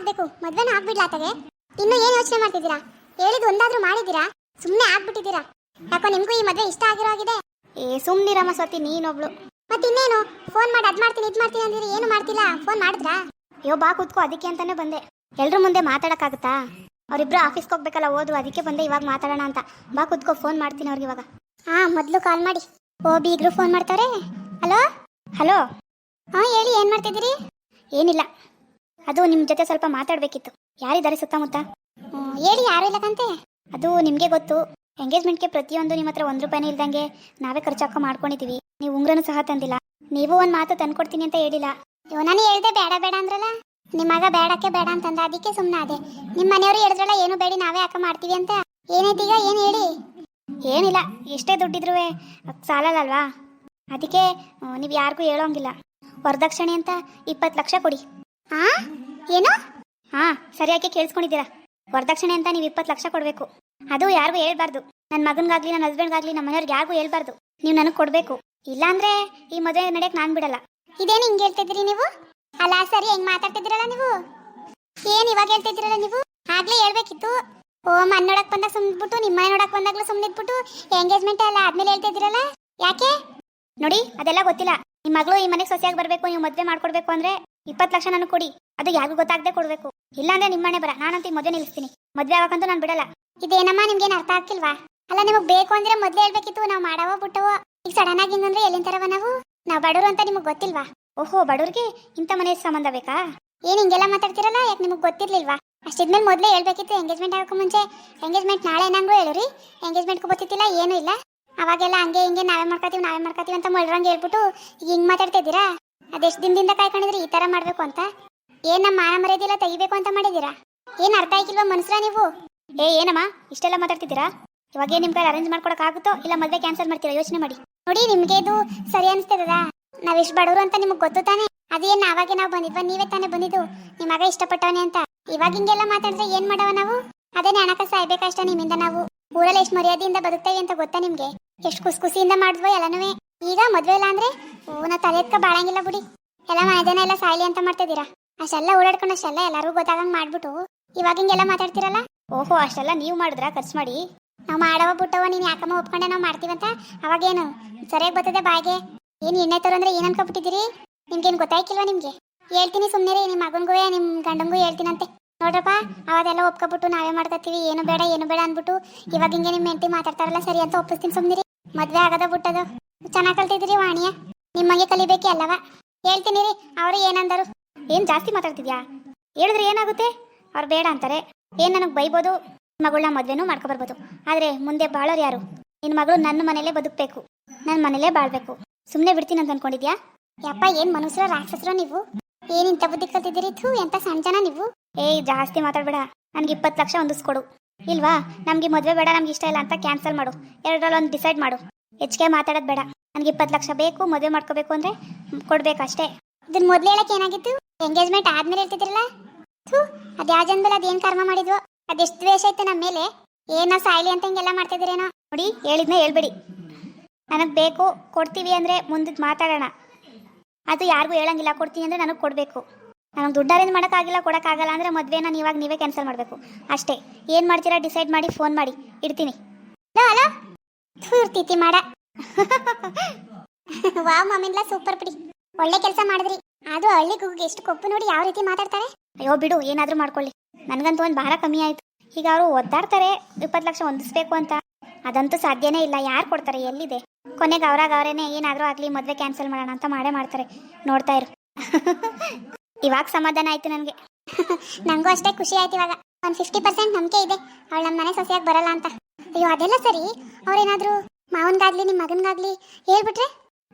ಆಗ್ಬೇಕು, ಮದ್ವೆನ ಆಗ್ಬಿಡ್ಲಾ ಆತಗೆ. ಇನ್ನು ಏನ್ ಯೋಚನೆ ಮಾಡ್ತಿದ್ದೀರಾ? ಹೇಳಿದ್ ಒಂದಾದ್ರೂ ಮಾಡಿದ್ದೀರಾ? ಸುಮ್ಮನೆ ಆಗ್ಬಿಟ್ಟಿದ್ದೀರಾ. ಯಾಕೋ ನಿಮ್ಗೂ ಈ ಮದ್ವೆ ಇಷ್ಟ ಆಗಿರೋ ಆಗಿದೆ. ಸುಮ್ನಿರಮ್ಮ ಸ್ವತಿ, ನೀನೊಬ್ಳು. ಮತ್ತಿನ್ನೇನು ಫೋನ್ ಮಾಡಿ ಅದ್ ಮಾಡ್ತೀನಿ ಇದ್ ಮಾಡ್ತೀನಿ ಅಂದಿರಿ, ಏನು ಮಾಡ್ತಿಲ್ಲ. ಫೋನ್ ಮಾಡಿದ್ರಾ? ಅಯ್ಯೋ ಬಾ ಕೂತ್ಕೋ, ಅದಕ್ಕೆ ಅಂತಾನೆ ಬಂದೆ. ಎಲ್ರ ಮುಂದೆ ಮಾತಾಡಕ್ಕಾಗುತ್ತಾ? ಅವ್ರಿಬ್ರು ಆಫೀಸ್ಗೆ ಹೋಗ್ಬೇಕಲ್ಲ, ಹೋದ್ರು, ಅದಕ್ಕೆ ಬಂದೆ ಇವಾಗ ಮಾತಾಡೋಣ ಅಂತ. ಬಾ ಕೂತ್ಕೋ, ಫೋನ್ ಮಾಡ್ತೀನಿ ಅವ್ರಿಗೆ ಇವಾಗ. ಹಾ, ಮೊದ್ಲು ಕಾಲ್ ಮಾಡಿ. ಓ, ಬೀಗ್ರು ಫೋನ್ ಮಾಡ್ತಾರೆ. Hello hello. ಹಾ ಹೇಳಿ, ಏನ್ ಮಾಡ್ತಿದ್ದೀರಿ? ಏನಿಲ್ಲ, ಅದು ನಿಮ್ಮ ಜೊತೆ ಸ್ವಲ್ಪ ಮಾತಾಡಬೇಕಿತ್ತು. ಯಾರಿದ್ದಾರೆ ಸುತ್ತಮುತ್ತ? ಹೇಳಿ, ಯಾರು ಇಲ್ಲಕಂತೆ. ಅದು ನಿಮಗೆ ಗೊತ್ತು, ಎಂಗೇಜ್ಮೆಂಟ್ಗೆ ಪ್ರತಿಯೊಂದು ನಿಮ್ಮ ಹತ್ರ 1 ರೂಪಾಯಿನೇ ಇಲ್ದಂಗೆ ನಾವೇ ಖರ್ಚಾಕ ಮಾಡ್ಕೊಂಡಿದ್ದೀವಿ. ನೀವು ಉಂಗ್ರನು ಸಹ ತಂದಿಲ್ಲ. ನೀವು ಒಂದು ಮಾತು ತಂದ್ಕೊಡ್ತೀನಿ ಅಂತ ಹೇಳಿಲ್ಲ. ನಾನು ಹೇಳ್ದೆ ಬೇಡ ಬೇಡ ಅಂದ್ರಲ್ಲ. ನಿಮ್ಮ ಮಗ ಬೇಡಕ್ಕೆ ಬೇಡ ಅಂತಂದ, ಅದಕ್ಕೆ ಸುಮ್ಮನೆ ಅದೇ. ನಿಮ್ಮ ಮನೆಯವರು ಹೇಳಿದ್ರಲ್ಲ, ಏನು ಬೇಡಿ ನಾವೇ ಯಾಕೆ ಮಾಡ್ತೀವಿ ಅಂತ. ಏನೈತೀಗ, ಏನು ಹೇಳಿ? ಏನಿಲ್ಲ, ಎಷ್ಟೇ ದುಡ್ಡಿದ್ರೂ ಸಾಲಲ್ಲಲ್ವಾ, ಅದಕ್ಕೆ ನೀವು ಯಾರಿಗೂ ಹೇಳೋಂಗಿಲ್ಲ. ವರದಕ್ಷಿಣೆ ಅಂತ 20 ಲಕ್ಷ ಕೊಡಿ. ಹಾ, ಏನು? ಹಾ, ಸರಿಯಾಗಿ ಕೇಳಿಸ್ಕೊಂಡಿದ್ದೀರಾ. ವರದಕ್ಷಿಣೆ ಅಂತ ನೀವು 20 ಲಕ್ಷ ಕೊಡಬೇಕು. ಅದು ಯಾರಿಗೂ ಹೇಳ್ಬಾರ್ದು. ನನ್ನ ಮಗನಿಗಾಗ್ಲಿ, ನನ್ನ ಹಸ್ಬೆಂಡ್ಗಾಗ್ಲಿ, ನಮ್ಮ ಮನೆಯವ್ರಿಗೆ ಯಾರಿಗೂ ಹೇಳ್ಬಾರ್ದು. ನೀವು ನನಗೆ ಕೊಡಬೇಕು. ಇಲ್ಲಾಂದ್ರೆ ಈ ಮದುವೆ ನಡೆಯಕ್ಕೆ ನಾನು ಬಿಡಲ್ಲ. ಇದೇನು ಹಿಂಗೆ ಹೇಳ್ತಿದ್ದೀರಿ ನೀವು? ಅಲ್ಲ ಸರಿ, ಹೆಂಗ್ ಮಾತಾಡ್ತಿದ್ದೀರಲ್ಲ ನೀವು. ಏನ್ ಇವಾಗ ಹೇಳ್ತಿದ್ದೀರಲ್ಲ ನೀವು? ಆಗ್ಲೇ ಹೇಳ್ಬೇಕಿತ್ತು. ಓ, ಮನ್ ನೋಡಕ್ ಬಂದಾಗ ಸುಮ್ಬಿಟ್ಟು, ನಿಮ್ಮ ಮನೆ ನೋಡಕ್ ಬಂದಾಗ್ಲೂ ಸುಮ್ಮನಿದ್ಬಿಟ್ಟು ಎಂಗೇಜ್ಮೆಂಟ್ ಎಲ್ಲ ಆದ್ಮೇಲೆ ಹೇಳ್ತಿದ್ದೀರಲ್ಲ, ಯಾಕೆ? ನೋಡಿ, ಅದೆಲ್ಲ ಗೊತ್ತಿಲ್ಲ. ನಿಮ್ಮ ಮಗಳು ಈ ಮನೆಗೆ ಸೊಸೆಯಾಗಿ ಬರಬೇಕು, ನೀವು ಮದುವೆ ಮಾಡ್ಕೊಡ್ಬೇಕು ಅಂದ್ರೆ 20 ಲಕ್ಷ ನನಗೆ ಕೊಡಿ. ಅದು ಯಾರಿಗೂ ಗೊತ್ತಾಗದೆ ಕೊಡಬೇಕು. ಇಲ್ಲಾಂದ್ರೆ ನಿಮ್ಮ ಮನೆ ಬರ, ನಾನಂತೂ ಈ ಮದುವೆ ನಿಲ್ಲಿಸ್ತೀನಿ. ಮದುವೆ ಆಗಕ್ಕಂತೂ ನಾನು ಬಿಡಲ್ಲ. ಇದೇನಮ್ಮ, ನಿಮ್ಗೇನು ಅರ್ಥ ಆಗ್ತಿಲ್ವಾ? ಅಲ್ಲ, ನಿಮಗೆ ಬೇಕು ಅಂದ್ರೆ ಮೊದ್ಲೇ ಹೇಳ್ಬೇಕಿತ್ತು. ನಾವು ಮಾಡವೋ ಬಿಟ್ಟವೋ. ಈಗ ಸಡನ್ ಆಗಿ ಹಿಂಗಂದ್ರೆ ಎಲ್ಲಿಂದ ತರವ ನಾವು ಬಡವರು ಅಂತ ನಿಮಗೆ ಗೊತ್ತಿಲ್ವಾ? ಓಹೋ, ಬಡವ್ರಿಗೆ ಇಂಥ ಮನೆ ಸಂಬಂಧ ಬೇಕಾ? ಏನ್ ಹಿಂಗೆಲ್ಲ ಮಾತಾಡ್ತಿರಲ್ಲ, ಯಾಕೆ ನಿಮಗೆ ಗೊತ್ತಿರ್ಲಿಲ್ವಾ? ಅಷ್ಟಿದ್ಮೇಲೆ ಮೊದಲೇ ಹೇಳ್ಬೇಕಿತ್ತು. ಎಂಗೇಜ್ಮೆಂಟ್ ಆಗೋಕೆ ಮುಂಚೆ ಎಂಗೇಜ್ಮೆಂಟ್ ನಾಳೆ ಏನಂಗೂ ಹೇಳಿರಿ. ಎಂಗೇಜ್ಮೆಂಟ್ಗೂ ಗೊತ್ತಿತ್ತಿಲ್ಲ, ಏನೂ ಇಲ್ಲ. ಅವಾಗೆಲ್ಲ ಹಂಗೆ ಹಿಂಗೆ ನಾವೇ ಮಾಡ್ಕೊತೀವಿ ಅಂತ ಮೊಳ್ರಂಗೆ ಹೇಳ್ಬಿಟ್ಟು ಈಗ ಹಿಂಗೆ ಮಾತಾಡ್ತಿದ್ದೀರಾ? ಅದೆಷ್ಟು ದಿನದಿಂದ ಕಾಯ್ಕೊಂಡಿದ್ರಿ ಈ ಥರ ಮಾಡಬೇಕು ಅಂತ? ಏನು ನಮ್ಮ ಮಾನ ಮರ್ಯಾದಿಲ್ಲ ತೆಗಿಬೇಕು ಅಂತ ಮಾಡಿದ್ದೀರಾ? ಏನು ಅರ್ಥ ಆಗಿಲ್ವಾ ಮನುಷ್ಯರ ನೀವು? ಏನಮ್ಮ ಇಷ್ಟೆಲ್ಲ ಮಾತಾಡ್ತಿದ್ದೀರಾ? ಇವಾಗ ನಿಮ್ಮ ಕೈ ಅರೇಂಜ್ ಮಾಡ್ಕೊಡಕ್ಕಾಗುತ್ತೋ ಇಲ್ಲ ಮದುವೆ ಕ್ಯಾನ್ಸಲ್ ಮಾಡ್ತೀರಾ? ಯೋಚನೆ ಮಾಡಿ. ನೋಡಿ, ನಿಮಗೆ ಇದು ಸರಿ ಅನಿಸ್ತದ? ನಾವೆಷ್ಟು ಬಡವರು ಅಂತ ನಿಮಗೆ ಗೊತ್ತು ತಾನೆ. ಅದೇನು ನಾವಾಗೆ ನಾವು ಬಂದಿದ್ವಾ? ನೀವೇ ತಾನೇ ಬಂದಿದ್ದು. ನಿಮ್ಮ ಮಗ ಇಷ್ಟಪಟ್ಟವನೇ ಅಂತ. ಇವಾಗ ಹಿಂಗೆಲ್ಲ ಮಾತಾಡಿದ್ರೆ ಏನು ಮಾಡವ ನಾವು? ಅದೇನೇ ಹಣಕಾಸು ಸಾಯ್ಬೇಕಷ್ಟ ನಿಮ್ಮಿಂದ. ನಾವು ಊರಲ್ಲಿ ಎಷ್ಟು ಮರ್ಯಾದೆಯಿಂದ ಬದುಕ್ತೇವೆ ಅಂತ ಗೊತ್ತಾ ನಿಮಗೆ? ಎಷ್ಟು ಖುಷಿಯಿಂದ ಮಾಡಿದ್ವೋ ಎಲ್ಲನೂ. ಈಗ ಮದುವೆ ಇಲ್ಲ ಅಂದ್ರೆ ನಾ ತಲೆ ಎತ್ಕ ಬಾಳಂಗಿಲ್ಲ ಬಿಡಿ. ಎಲ್ಲ ಮನೆದೇನ ಎಲ್ಲ ಸಾಯ್ಲಿ ಅಂತ ಮಾಡ್ತಿದ್ದೀರಾ. ಅಷ್ಟೆಲ್ಲ ಓಡಾಡ್ಕೊಂಡು ಅಷ್ಟೆಲ್ಲ ಎಲ್ಲರಿಗೂ ಗೊತ್ತಾಗಂಗೆ ಮಾಡ್ಬಿಟ್ಟು ಇವಾಗ ಹಿಂಗೆಲ್ಲ ಮಾತಾಡ್ತಿರಲ್ಲ. ಓಹೋ, ಅಷ್ಟೆಲ್ಲ ನೀವು ಮಾಡಿದ್ರಾ ಖರ್ಚು ಮಾಡಿ? ನಾವು ಮಾಡವ ಬಿಟ್ಟವ, ನೀನು ಯಾಕಮ್ಮ ಒಪ್ಕೊಂಡೆ ನಾವು ಮಾಡ್ತೀವಂತ? ಅವಾಗೇನು ಸರಿಯಾಗಿ ಬರ್ತದೆ ಬಾಯಿಗೆ? ಏನು ಎಣ್ಣೆ ತರೋ ಅಂದ್ರೆ ಏನು ಅನ್ಕೊಬಿಟ್ಟಿದ್ದೀರಿ? ನಿಮ್ಗೇನು ಗೊತ್ತಾಯ್ಕಿಲ್ವಾ? ನಿಮಗೆ ಹೇಳ್ತೀನಿ, ಸುಮ್ಮನೆ ರೀ. ನಿಮ್ಮ ಮಗನಿಗೂ ನಿಮ್ಮ ಗಂಡಂಗೂ ಹೇಳ್ತೀನಂತೆ. ನೋಡ್ರಪ್ಪ, ಅವಾಗೆಲ್ಲ ಒಪ್ಕೊಬಿಟ್ಟು ನಾವೇ ಮಾಡ್ಕೊತೀವಿ, ಏನು ಬೇಡ ಅಂದ್ಬಿಟ್ಟು ಇವಾಗ ಹಿಂಗೆ ನಿಮ್ಮ ಹೆಂಡತಿ ಮಾತಾಡ್ತಾರಲ್ಲ, ಸರಿ ಅಂತ ಒಪ್ಪಿಸ್ತೀನಿ. ಸುಮ್ಮನಿರಿ. ಮದುವೆ ಆಗದ ಬಿಟ್ಟದು ಚೆನ್ನಾಗಿ ಕಲ್ತಿದ್ದೀರಿ ವಾಣಿಯ. ನಿಮಗೆ ಕಲಿಬೇಕಿ ಅಲ್ಲವ? ಹೇಳ್ತೀನಿ ರೀ. ಅವರು ಏನಂದರು? ಏನು ಜಾಸ್ತಿ ಮಾತಾಡ್ತಿದ್ಯಾ? ಹೇಳಿದ್ರೆ ಏನಾಗುತ್ತೆ? ಅವ್ರು ಬೇಡ ಅಂತಾರೆ. ಏನು ನನಗೆ ಬೈಬೋದು, ಮಗಳನ್ನ ಮದುವೆನೂ ಮಾಡ್ಕೊಬರ್ಬೋದು. ಆದರೆ ಮುಂದೆ ಬಾಳೋರು ಯಾರು? ನಿನ್ನ ಮಗಳು ನನ್ನ ಮನೇಲೇ ಬದುಕಬೇಕು, ನನ್ನ ಮನೇಲೇ ಬಾಳ್ಬೇಕು. ಸುಮ್ಮನೆ ಬಿಡ್ತೀನಿ ಅಂತ ಅನ್ಕೊಂಡಿದ್ಯಾ? ಯಪ್ಪ, ಏನು ಮನುಷ್ಯರ ರಾಕ್ಷಸರ ನೀವು? ಏನಿಂತ ಬುದ್ಧಿ ಕಲ್ತಿದ್ದೀರಿ? ಥೂ, ಎಂತ ಸಣ್ಣ ಜನ ನೀವು. ಜಾಸ್ತಿ ಮಾತಾಡಬೇಡ. ನನಗೆ 20 ಲಕ್ಷ ಹೊಂದಿಸ್ಕೊಡು. ಇಲ್ವಾ, ನಮಗೆ ಮದುವೆ ಬೇಡ, ನಮ್ಗೆ ಇಷ್ಟ ಇಲ್ಲ ಅಂತ ಕ್ಯಾನ್ಸಲ್ ಮಾಡು. ಎರಡರಲ್ಲಿ ಒಂದು ಡಿಸೈಡ್ ಮಾಡು. ಹೆಚ್ಚಿಗೆ ಮಾತಾಡೋದು ಬೇಡ. ನನಗೆ 20 ಲಕ್ಷ ಬೇಕು, ಮದುವೆ ಮಾಡ್ಕೋಬೇಕು ಅಂದರೆ ಕೊಡ್ಬೇಕಷ್ಟೇ. ಇದನ್ನ ಮೊದಲು ಹೇಳಕ್ಕೆ ಏನಾಗಿತ್ತು? ಎಂಗೇಜ್ಮೆಂಟ್ ಆದ್ಮೇಲೆ ಹೇಳ್ತಿದ್ರಲ್ಲ. ಥೂ, ಅದು ಯಾವ ಜನದಲ್ಲಿ ಅದೇನು ಕರ್ಮ ಮಾಡಿದ್ವು? ಅದೆಷ್ಟು ದ್ವೇಷ ಇತ್ತು ನಮ್ಮ ಮೇಲೆ. ಏನೋ ಸಾಯ್ಲಿ ಅಂತ ಹಿಂಗೆಲ್ಲ ಮಾಡ್ತಿದ್ದೀರೇನೋ. ನೋಡಿ, ಹೇಳಿದ್ನೇ ಹೇಳ್ಬೇಡಿ. ನನಗೆ ಬೇಕು, ಕೊಡ್ತೀವಿ ಅಂದರೆ ಮುಂದಕ್ಕೆ ಮಾತಾಡೋಣ. ಅದು ಯಾರಿಗೂ ಹೇಳಂಗಿಲ್ಲ. ಕೊಡ್ತೀನಿ ಅಂದರೆ ನನಗೆ ಕೊಡಬೇಕು. ನನಗೆ ದುಡ್ಡು ಅರೇಂಜ್ ಮಾಡೋಕ್ಕಾಗಿಲ್ಲ, ಕೊಡೋಕ್ಕಾಗಲ್ಲ ಅಂದರೆ ಮದುವೆನ ನೀವೇ ಕ್ಯಾನ್ಸಲ್ ಮಾಡಬೇಕು ಅಷ್ಟೇ. ಏನು ಮಾಡ್ತೀರಾ ಡಿಸೈಡ್ ಮಾಡಿ ಫೋನ್ ಮಾಡಿ. ಇಡ್ತೀನಿ. ಹಲೋ. ಥೂ, ಇರ್ತೀತಿ ಮಾಡ. ವಾವ್ ಮಮ್ಮಿನ್ಲ, ಸೂಪರ್ ಬಿಡಿ. ಒಳ್ಳೆ ಕೆಲಸ ಮಾಡಿದ್ರಿ. ಅದು ಹಳ್ಳಿ ಕೂಗಿಗೆ ಎಷ್ಟು ಕೊಪ್ಪು ನೋಡಿ, ಯಾವ ರೀತಿ ಮಾತಾಡ್ತಾರೆ. ಅಯ್ಯೋ ಬಿಡು, ಏನಾದರೂ ಮಾಡ್ಕೊಳ್ಳಿ. ನನಗಂತೂ ಒಂದು ಭಾರ ಕಮ್ಮಿ ಆಯಿತು. ಈಗ ಅವರು ಒದ್ದಾಡ್ತಾರೆ 20 ಲಕ್ಷ ಹೊಂದಿಸ್ಬೇಕು ಅಂತ. ಅದಂತೂ ಸಾಧ್ಯನೇ ಇಲ್ಲ. ಯಾರು ಕೊಡ್ತಾರೆ? ಎಲ್ಲಿದೆ? ಕೊನೆಗೆ ಅವರೇನೆ ಏನಾದರೂ ಆಗಲಿ ಮದುವೆ ಕ್ಯಾನ್ಸಲ್ ಮಾಡೋಣ ಅಂತ ಮಾಡ್ತಾರೆ. ನೋಡ್ತಾ ಇರು. ಇವಾಗ ಸಮಾಧಾನ ಆಯ್ತು ನನಗೆ. ನನಗೂ ಅಷ್ಟೇ ಖುಷಿ ಆಯ್ತು. ಇವಾಗ ಒಂದು 50% ನಂಬಿಕೆ ಇದೆ ಅವಳು ನಮ್ಮ ಮನೆ ಸೊಸೆಯಾಗಿ ಬರಲ್ಲ ಅಂತ. ಅಯ್ಯೋ, ಅದೆಲ್ಲ ಸರಿ. ಅವ್ರೇನಾದರೂ ಮಾವನ್ಗಾಗ್ಲಿ ನಿಮ್ಮ ಮಗನಿಗಾಗ್ಲಿ ಹೇಳ್ಬಿಟ್ರೆ?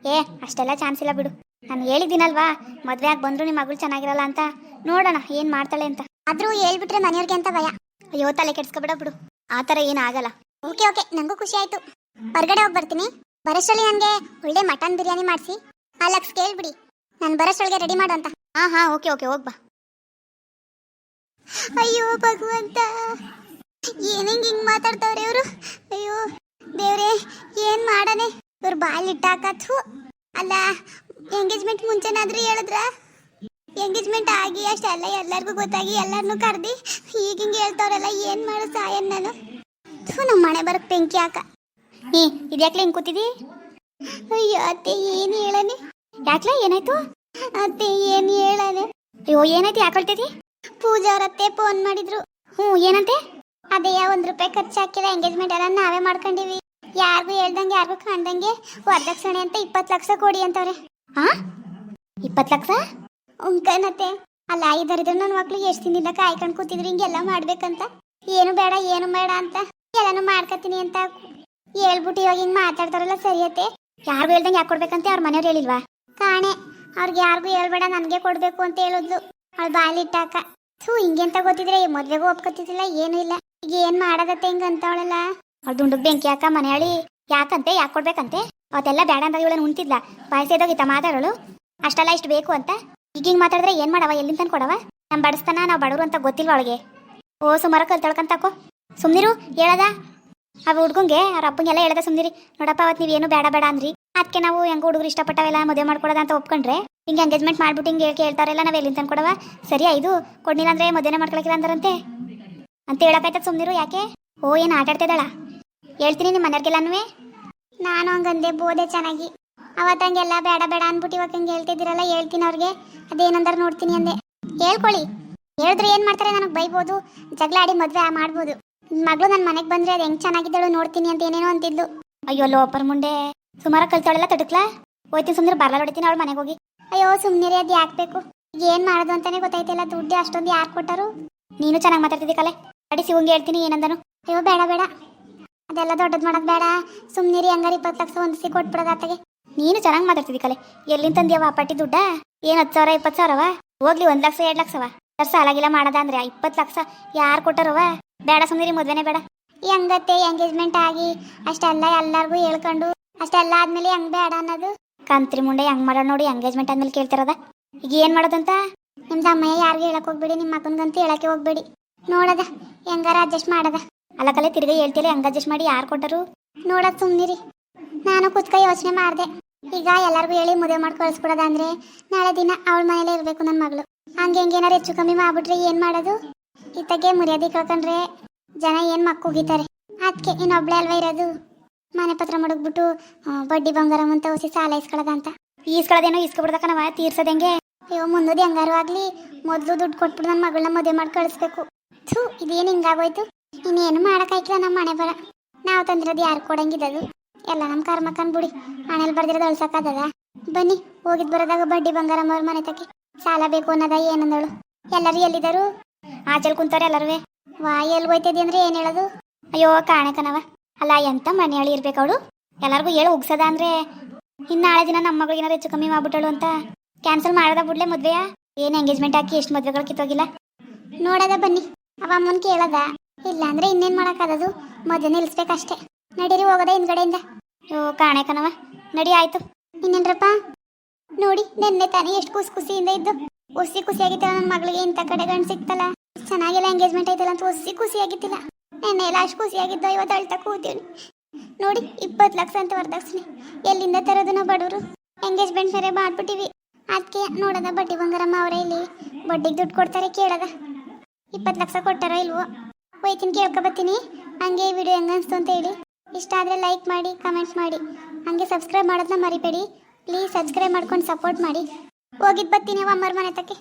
ಅಷ್ಟೆಲ್ಲ ಚಾನ್ಸ್ ಇಲ್ಲ ಬಿಡು. ನಾನು ಹೇಳಿದ್ದೀನಲ್ವಾ, ಮದುವೆ ಆಗಿ ಬಂದರೂ ನಿಮ್ಮ ಮಗಳು ಚೆನ್ನಾಗಿರಲ್ಲ ಅಂತ. ನೋಡೋಣ ಏನು ಮಾಡ್ತಾಳೆ ಅಂತ. ಆದರೂ ಹೇಳ್ಬಿಟ್ರೆ ಮನೆಯವ್ರಿಗೆ ಅಂತ ಭಯ. ಅಯ್ಯೋ, ತಲೆ ಕೆಡ್ಸ್ಕೊಬೇಡ ಬಿಡು. ಆ ಥರ ಏನಾಗಲ್ಲ. ಓಕೆ, ನನಗೂ ಖುಷಿ ಆಯಿತು. ಹೊರಗಡೆ ಹೋಗಿ ಬರ್ತೀನಿ. ಬರೋಷ್ಟರಲ್ಲಿ ನನಗೆ ಒಳ್ಳೆ ಮಟನ್ ಬಿರಿಯಾನಿ ಮಾಡಿಸಿ. ಆ ಲಕ್ಸ್ ಕೇಳ್ಬಿಡಿ, ನಾನು ಬರೋಷ್ಟೊಳಗೆ ರೆಡಿ ಮಾಡು ಅಂತ. ಹಾಂ, ಓಕೆ, ಹೋಗ್ಬಾ. ಅಯ್ಯೋ ಭಗವಂತ, ಏನಿಂಗ್ ಹಿಂಗ್ ಮಾತಾಡ್ತಾವ್ರೆ ಇವರು? ಅಯ್ಯೋ ದೇವ್ರೆ, ಏನ್ ಮಾಡನೆ ಇವ್ರು ಬಾಯಲ್ಲಿ ಇಟ್ಟಾಕತ್ತು. ಅಲ್ಲ, ಎಂಗೇಜ್ಮೆಂಟ್ ಮುಂಚೆನಾದ್ರೂ ಹೇಳಿದ್ರ? ಎಂಗೇಜ್ಮೆಂಟ್ ಆಗಿ ಅಷ್ಟೆಲ್ಲ ಎಲ್ಲರಿಗೂ ಗೊತ್ತಾಗಿ ಎಲ್ಲರನ್ನೂ ಕರೆದಿ ಈಗ ಹಿಂಗೆ ಹೇಳ್ತಾವ್ರಲ್ಲ ಏನು ಮಾಡು ಸಾಯನ್ ನಾನು. ನಮ್ಮ ಮನೆ ಬರಕ್ ಬೆಂಕಿ ಹಾಕ. ಇದ್ಯಾಕ್ಲೆ ಹಿಂಗೆ ಕೂತಿದಿ? ಅಯ್ಯೋ ಅತ್ತೆ ಏನು ಹೇಳನೆ. ಯಾಕ್ಲೆ ಏನಾಯ್ತು? ಅತ್ತೆ ಏನು ಹೇಳನೆ. ಅಯ್ಯೋ ಏನಾಯ್ತು, ಯಾಕೆ ಹೇಳ್ತಿದಿ? ಪೂಜಾ ಅವ್ರತ್ತೆ ಫೋನ್ ಮಾಡಿದ್ರು. ಏನಂತೆ? ಅದೇ ₹1 ಖರ್ಚು ಹಾಕಿಲ್ಲ, ಎಂಗೇಜ್ಮೆಂಟ್ ಎಲ್ಲ ನಾವೇ ಮಾಡ್ಕೊಂಡಿವಿ, ಯಾರಿಗೂ ಹೇಳ್ದಂಗೆ ಯಾರಿಗೂ ಕಾಣ್ದಂಗೆ ವರದಕ್ಷಿಣೆ ಅಂತ 20 ಲಕ್ಷ ಕೊಡಿ ಅಂತವ್ರೆ. 20 ಲಕ್ಷ? ಉಂಕನತ್ತೆ. ಅಲ್ಲ ಇದರಿದ್ರೆ ನನ್ನ ಮಕ್ಳು ಎಷ್ಟು ದಿನದಿಂದ ಕಾಯ್ಕೊಂಡು ಕೂತಿದ್ರು ಹಿಂಗೆಲ್ಲ ಮಾಡ್ಬೇಕಂತ. ಏನು ಬೇಡ ಏನು ಬೇಡ ಅಂತ ಎಲ್ಲಾನು ಮಾಡ್ಕತೀನಿ ಅಂತ ಹೇಳ್ಬಿಟ್ಟು ಇವಾಗ ಹಿಂಗೆ ಮಾತಾಡ್ತಾರಲ್ಲ ಸರಿಯತ್ತೆ. ಯಾರಿಗೂ ಹೇಳ್ದಂಗೆ ಯಾಕೆ ಕೊಡ್ಬೇಕಂತೆ ಅವ್ರ ಮನೆಯವ್ರು ಹೇಳಿಲ್ವಾ? ಕಾಣೆ ಅವ್ರಿಗೆ ಯಾರಿಗೂ ಹೇಳ್ಬೇಡ ನನಗೆ ಕೊಡ್ಬೇಕು ಅಂತ ಹೇಳಿದ್ಲು. ಅವಳು ಬಾಲಿಟ್ಟಾಕ ಹಿಂಗೆಂತ ಗೊತ್ತಿದ್ರೆ ಈ ಮದ್ವೆಗೂ ಒಪ್ಕೊತಿದ್ದಿಲ್ಲ ಏನೂ ಇಲ್ಲ. ಈಗ ಏನ್ ಮಾಡೋದತ್ತೆ ಹಿಂಗ ಅಂತವಳಲ್ಲ. ಅವ್ಳು ದುಂಡಗ್ ಬೆಂಕಿ ಯಾಕ ಮನೆಯಾಳಿ ಯಾಕಂತೆ, ಯಾಕೆ ಕೊಡ್ಬೇಕಂತೆ? ಅವತ್ತೆಲ್ಲ ಬೇಡ ಅಂತ ಇವಳನ್ನು ಉಂತಿದ್ಲ, ಬಾಯ್ಸೇದೋಗಿತ್ತ ಮಾತಾಡೋಳು ಅಷ್ಟೆಲ್ಲ ಇಷ್ಟು ಬೇಕು ಅಂತ. ಈಗ ಹಿಂಗೆ ಮಾತಾಡಿದ್ರೆ ಏನು ಮಾಡವ, ಎಲ್ಲಿಂದ ತಂದು ಕೊಡವ? ನಮ್ಮ ಬಡಿಸ್ತಾನ ನಾವು ಬಡವರು ಅಂತ ಗೊತ್ತಿಲ್ವ ಅವಳಿಗೆ? ಓ ಸುಮಾರು ಕಲ್ತಳ್ಕಂತಾಕೋ ಸುಮ್ನಿರು. ಹೇಳದ ಆ ಹುಡ್ಗಂಗೆ ಅವ್ರ ಅಪ್ಪಂಗೆಲ್ಲ ಹೇಳ್ದ ಸುಮ್ನಿರಿ. ನೋಡಪ್ಪ ಅವತ್ತು ನೀವೇನು ಬೇಡ ಬೇಡ ಅಂದ್ರಿ, ಅದಕ್ಕೆ ನಾವು ಹೆಂಗ ಹುಡುಗರು ಇಷ್ಟಪಟ್ಟವೆಲ್ಲ ಮದುವೆ ಮಾಡ್ಕೊಡೋದ ಅಂತ ಒಪ್ಕೊಂಡ್ರೆ ಹಿಂಗೆ ಎಂಗೇಜ್ಮೆಂಟ್ ಮಾಡ್ಬಿಟ್ಟು ಹಿಂಗೆ ಕೇಳ್ತಾರೆಲ್ಲ ನಾವು ಎಲ್ಲಿಂದ ತಂದು ಕೊಡವ? ಸರಿ ಇದು ಕೊಡ್ಲಿಲ್ಲ ಅಂದ್ರೆ ಮದುವೆನೇ ಮಾಡ್ಕೊಳಕಿಲ್ಲ ಅಂದ್ರಂತೆ ಅಂತ ಹೇಳಕ್ಕಾಯ್ತದ. ಸುಮ್ನಿರು. ಯಾಕೆ? ಓ ಏನು ಆಟ ಆಡ್ತಿದ್ದಾಳ? ಹೇಳ್ತೀನಿ ನಿಮ್ಮ ಮನೆಯವ್ರಿಗೆಲ್ಲನೂ. ನಾನು ಹಂಗಂದೆ ಬೋದೆ ಚೆನ್ನಾಗಿ. ಅವತ್ತಂಗೆಲ್ಲ ಬೇಡ ಬೇಡ ಅನ್ಬಿಟ್ಟು ಇವಾಗ ಹಿಂಗೆ ಹೇಳ್ತಿದ್ದೀರಲ್ಲ, ಹೇಳ್ತೀನಿ ಅವ್ರಿಗೆ. ಅದೇನಂದ್ರೆ ನೋಡ್ತೀನಿ ಅಂದೆ. ಹೇಳ್ಕೊಳ್ಳಿ, ಹೇಳಿದ್ರೆ ಏನು ಮಾಡ್ತಾರೆ, ನನಗೆ ಬೈಬೋದು, ಜಗಳ ಆಡಿ ಮದುವೆ ಮಾಡ್ಬೋದು. ಮಗಳು ನನ್ನ ಮನೆಗೆ ಬಂದರೆ ಅದು ಹೆಂಗೆ ಚೆನ್ನಾಗಿದ್ದಳು ನೋಡ್ತೀನಿ ಅಂತ ಏನೇನೋ ಅಂತಿದ್ಲು. ಅಯ್ಯೋ ಲೋಪರ್ ಮುಂಡೆ, ಸುಮಾರು ಕಲ್ತಾಳೆಲ್ಲ ತಡಕ್ಲಾ ಹೋಯ್ತೀನಿ. ಸುಮ್ಮನೆ ಬರ್ಲ ಹೊಡಿತೀನಿ ಅವಳ ಮನೆಗೆ ಹೋಗಿ. ಅಯ್ಯೋ ಸುಮ್ಮನೆ ಅದು ಯಾಕೆ ಬೇಕು? ಈಗ ಏನು ಮಾಡೋದು ಅಂತಾನೆ ಗೊತ್ತಾಯ್ತಿಲ್ಲ. ದುಡ್ಡು ಅಷ್ಟೊಂದು ಯಾರು ಕೊಟ್ಟರು? ನೀನು ಚೆನ್ನಾಗಿ ಮಾತಾಡ್ತಿದ್ದಿ ಕಲೆ. ಅಡಿ ಶಿವಂಗೆ ಹೇಳ್ತೀನಿ ಏನಂದನು. ಅಯ್ಯೋ ಬೇಡ ಬೇಡ, ಅದೆಲ್ಲ ದೊಡ್ಡದು ಮಾಡೋದು ಬೇಡ. ಸುಮ್ಮನಿರಿ, ಹಂಗಾರೆ 20 ಲಕ್ಷ ಹೊಂದಿಸಿ ಕೊಟ್ಬಿಡೋದು ಆತಗೆ. ನೀನು ಚೆನ್ನಾಗಿ ಮಾತಾಡ್ತಿದ್ದಿ ಕಲೆ. ಎಲ್ಲಿಂದ ತಂದ್ಯವ ಆ ಪಟ್ಟಿ ದುಡ್ಡ? ಏನು 10,000 20,000ವ? ಹೋಗ್ಲಿ 1 ಲಕ್ಷ 2 ಲಕ್ಷವ? ಸಾಲಾಗಿಲ್ಲ ಮಾಡದ ಅಂದ್ರೆ 20 ಲಕ್ಷ ಯಾರು ಕೊಟ್ಟರವ? ಬೇಡ ಸುಮ್ಮನಿರಿ, ಮದ್ವೆನೇ ಬೇಡ. ಹೆಂಗತ್ತೆ ಎಂಗೇಜ್ಮೆಂಟ್ ಆಗಿ ಅಷ್ಟೆಲ್ಲ ಎಲ್ಲರಿಗೂ ಹೇಳ್ಕೊಂಡು ಅಷ್ಟೆಲ್ಲ ಆದ್ಮೇಲೆ ಹೆಂಗ್ ಬೇಡ ಅನ್ನೋದು? ಕಂತ್ರಿ ಮುಂಡೆ ಹೆಂಗ್ ಮಾಡೋಣ ನೋಡಿ. ಎಂಗೇಜ್ಮೆಂಟ್ ಆದ್ಮೇಲೆ ಕೇಳ್ತಿರದ. ಈಗ ಏನು ಮಾಡೋದಂತ? ನಿಮ್ಮ ಅಮ್ಮಯ್ಯ ಯಾರಿಗೂ ಹೇಳಕ್ ಹೋಗ್ಬೇಡಿ, ನಿಮ್ಮ ಮಗನ್ಗಂತೂ ಹೇಳಕ್ಕೆ ಹೋಗ್ಬೇಡಿ. ನೋಡದ ಹೆಂಗಾರ ಅಡ್ಜಸ್ಟ್ ಮಾಡದ. ಅಲ್ಲ ಕಲೆ ತಿರ್ಗಿ ಹೇಳ್ತಿಲ್ಲ, ಹೆಂಗ್ ಅಡ್ಜಸ್ಟ್ ಮಾಡಿ ಯಾರು ಕೊಟ್ಟರು? ನೋಡದ್ ಸುಮ್ನಿರಿ. ನಾನು ಕುತ್ಕ ಯೋಚನೆ ಮಾಡಿದೆ. ಈಗ ಎಲ್ಲರಿಗೂ ಹೇಳಿ ಮದುವೆ ಮಾಡಿ ಕಳಿಸ್ಬಿಡೋದ ಅಂದ್ರೆ ನಾಳೆ ದಿನ ಅವಳ ಮನೇಲೇ ಇರಬೇಕು ನನ್ನ ಮಗಳು. ಹಂಗೆ ಹೆಂಗೇನಾರು ಹೆಚ್ಚು ಕಮ್ಮಿ ಮಾಡ್ಬಿಟ್ರೆ ಏನು ಮಾಡೋದು? ಇತ್ತಗೆ ಮರ್ಯಾದೆ ಕಳ್ಕೊಂಡ್ರೆ ಜನ ಏನು ಮಕ್ಕೂಗಿತಾರೆ. ಅದಕ್ಕೆ ಇನ್ನೊಬ್ಳೆ ಅಲ್ವಾ ಇರೋದು. ಮನೆ ಪತ್ರ ಮಡಗ್ಬಿಟ್ಟು ಬಡ್ಡಿ ಬಂಗಾರ ಅಂತ ಹೊಸಿ ಸಾಲ ಇಸ್ಕೊಳ್ಳೋದಂತ. ಈಸ್ಕೊಳ್ಳೋದೇನೋ ಇಸ್ಕೊಬಿಡ್ದಕ್ಕನವ, ತೀರ್ಸೋದಂಗೆ. ಅಯ್ಯೋ ಮುಂದೋದು ಹೆಂಗಾರು ಆಗಲಿ, ಮೊದಲು ದುಡ್ಡು ಕೊಟ್ಬಿಟ್ಟು ನನ್ನ ಮಗಳನ್ನ ಮದುವೆ ಮಾಡಿ ಕಳಿಸ್ಬೇಕು. ಇದೇನು ಹಿಂಗಾಗೋಯ್ತು? ಇನ್ನೇನು ಮಾಡೋಕ್ಕಾಯ್ಕಿಲ್ಲ. ನಮ್ಮ ಮನೆ ಬರ ನಾವು ತಂದಿರೋದು ಯಾರು ಕೊಡಂಗಿದ್ದದು? ಎಲ್ಲ ನಮ್ಮ ಕರ್ಮಕ್ಕನ್ ಬಿಡಿ, ಮನೇಲಿ ಬರ್ದಿರೋದು ಅಳ್ಸಕ್ಕದ. ಬನ್ನಿ ಹೋಗಿದ್ ಬರೋದಾಗ ಬಡ್ಡಿ ಬಂಗಾರಮ್ಮ ಅವ್ರ ಮನೆ ತಕ್ಕೆ ಸಾಲ ಬೇಕು ಅನ್ನೋದ ಏನಂದಳು. ಎಲ್ಲರೂ ಎಲ್ಲಿದ್ದರು? ಆಚಲ್ ಕುಂತಾರೆ ಎಲ್ಲರೂ. ವಾ ಎಲ್ಲಿ ಹೋಯ್ತಿದ್ದಿ ಅಂದ್ರೆ ಏನು ಹೇಳೋದು? ಅಯ್ಯೋ ಕಾಣೆ ಕಣವ. ಅಲ್ಲ ಎಂತ ಮನೆಯಳಿ ಇರ್ಬೇಕು ಅವಳು? ಎಲ್ಲರಿಗೂ ಹೇಳಿ ಉಗ್ಸದ ಅಂದ್ರೆ ಇನ್ನು ನಾಳೆ ದಿನ ನಮ್ಮ ಮಗಳಿಗೆ ಏನಾರು ಹೆಚ್ಚು ಕಮ್ಮಿ ಮಾಡ್ಬಿಟ್ಟಳು ಅಂತ ಕ್ಯಾನ್ಸಲ್ ಮಾಡೋದ ಬಿಡ್ಲೆ ಮದ್ವೆಯ? ಏನು ಎಂಗೇಜ್ಮೆಂಟ್ ಹಾಕಿ ಎಷ್ಟು ಮದ್ವೆಗಳು ಕಿತ್ತೋಗಿಲ್ಲ. ನೋಡದ ಬನ್ನಿ, ಅವ ಅಮ್ಮನ ಕೇಳದ. ಇಲ್ಲ ಅಂದ್ರೆ ಇನ್ನೇನು ಮಾಡೋಕ್ಕಾಗದು? ಮದುವೆ ನಿಲ್ಲಿಸ್ಬೇಕಷ್ಟೇ. ನಡೀರಿ ಹೋಗೋದ ಹಿಂದ್ಗಡೆಯಿಂದ. ಅಯ್ಯೋ ಕಾಣೆ ಕಣವ, ನಡಿ ಆಯ್ತು. ಇನ್ನೇನ್ರಪ್ಪ ನೋಡಿ, ನೆನ್ನೆ ತಾನೇ ಎಷ್ಟು ಖುಷಿಯಿಂದ ಇದ್ದು ಖುಷಿಯಾಗಿತ್ತಲ್ಲ ನನ್ನ ಮಗಳಿಗೆ. ಇಂಥ ಕಡೆ ಗಂಡು ಸಿಕ್ತಲ್ಲ, ಚೆನ್ನಾಗಿಲ್ಲ ಎಂಗೇಜ್ಮೆಂಟ್ ಆಯ್ತಲ್ಲ ಅಂತ ಖುಷಿಯಾಗಿತ್ತಿಲ್ಲ. ನೆನ್ನೆ ಎಲ್ಲ ಅಷ್ಟು ಖುಷಿಯಾಗಿದ್ದು, ಇವತ್ತು ಅಳ್ತಾ ಕೂತೀವಿ ನೋಡಿ. 20 ಲಕ್ಷ ಅಂತ ವರದಕ್ಷಿಣೆ ಎಲ್ಲಿಂದ ತರೋದು? ನಾವು ಬಡವರು ಎಂಗೇಜ್ಮೆಂಟ್ ಬೇರೆ ಮಾಡ್ಬಿಟ್ಟಿವಿ. ಅದಕ್ಕೆ ನೋಡೋದ ಬಡ್ಡಿ ಬಂಗಾರಮ್ಮ ಅವರೇ ಇಲ್ಲಿ ಬಡ್ಡಿಗೆ ದುಡ್ಡು ಕೊಡ್ತಾರೆ. ಕೇಳದ 20 ಲಕ್ಷ ಕೊಟ್ಟಾರೋ ಇಲ್ವೋ? ಹೋಯ್ತೀನಿ ಕೇಳ್ಕೊಬತ್ತೀನಿ. ಹಂಗೆ ಈ ವಿಡಿಯೋ ಹೆಂಗ ಅನಿಸ್ತು ಅಂತ ಹೇಳಿ. ಇಷ್ಟ ಆದರೆ ಲೈಕ್ ಮಾಡಿ, ಕಮೆಂಟ್ಸ್ ಮಾಡಿ, ಹಂಗೆ ಸಬ್ಸ್ಕ್ರೈಬ್ ಮಾಡೋದನ್ನ ಮರಿಬೇಡಿ. ಪ್ಲೀಸ್ ಸಬ್ಸ್ಕ್ರೈಬ್ ಮಾಡ್ಕೊಂಡು ಸಪೋರ್ಟ್ ಮಾಡಿ. ಹೋಗಿದ್ದು ಬರ್ತೀನಿ ಅಮ್ಮರ ಮನೆ ತಕ್ಕೆ.